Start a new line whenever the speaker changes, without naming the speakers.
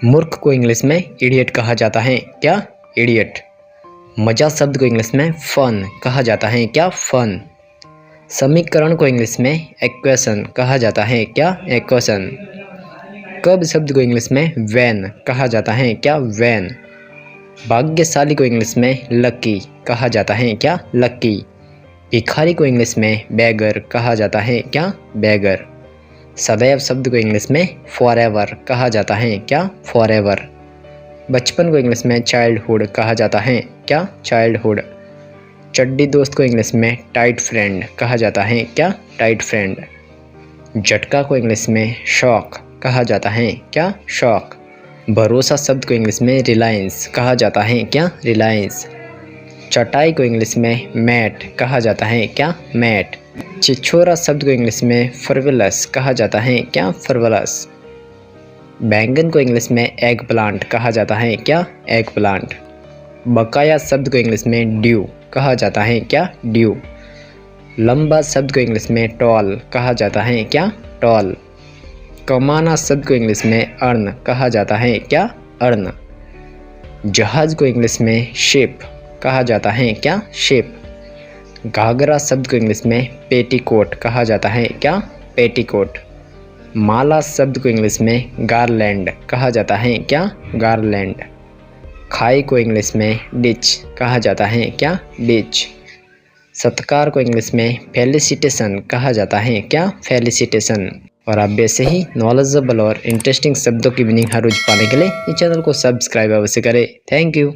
मूर्ख को इंग्लिश में इडियट कहा जाता है क्या? इडियट। मजा शब्द को इंग्लिश में फन कहा जाता है क्या? फन। समीकरण को इंग्लिश में इक्वेशन कहा जाता है क्या? इक्वेशन। कब शब्द को इंग्लिश में वैन कहा जाता है क्या? वैन। भाग्यशाली को इंग्लिश में लकी कहा जाता है क्या? लकी। भिखारी को इंग्लिश में बेगर कहा जाता है क्या? बेगर। सदैव शब्द को इंग्लिश में फॉरएवर कहा जाता है क्या? फॉरएवर। बचपन को इंग्लिश में चाइल्डहुड कहा जाता है क्या? चाइल्डहुड। चड्डी दोस्त को इंग्लिश में टाइट फ्रेंड कहा जाता है क्या? Tight friend. झटका को इंग्लिश में शॉक कहा जाता है क्या? शॉक। भरोसा शब्द को इंग्लिश में रिलायंस कहा जाता है क्या? रिलायंस। चटाई को इंग्लिश में मैट कहा जाता है क्या? मैट। छिछोरा शब्द को इंग्लिश में फर्वलस कहा जाता है क्या? फर्वलस। बैंगन को इंग्लिश में एग प्लांट कहा जाता है क्या? Egg plant. बकाया शब्द को इंग्लिश में ड्यू कहा जाता है क्या? ड्यू। लंबा शब्द को इंग्लिश में टॉल कहा जाता है क्या? टॉल। कमाना शब्द को इंग्लिश में अर्न कहा जाता है क्या? अर्न। जहाज को इंग्लिश में शिप कहा जाता है क्या? शिप। घाघरा शब्द को इंग्लिश में पेटीकोट कहा जाता है क्या? पेटीकोट। माला शब्द को इंग्लिश में गारलैंड कहा जाता है क्या? गारलैंड। खाई को इंग्लिश में डिच कहा जाता है क्या? डिच। सत्कार को इंग्लिश में फेलिसिटेशन कहा जाता है क्या? फेलिसिटेशन। और आप वैसे ही नॉलेजेबल और इंटरेस्टिंग शब्दों की मीनिंग हर रोज पाने के लिए इस चैनल को सब्सक्राइब अवश्य करें। Thank you.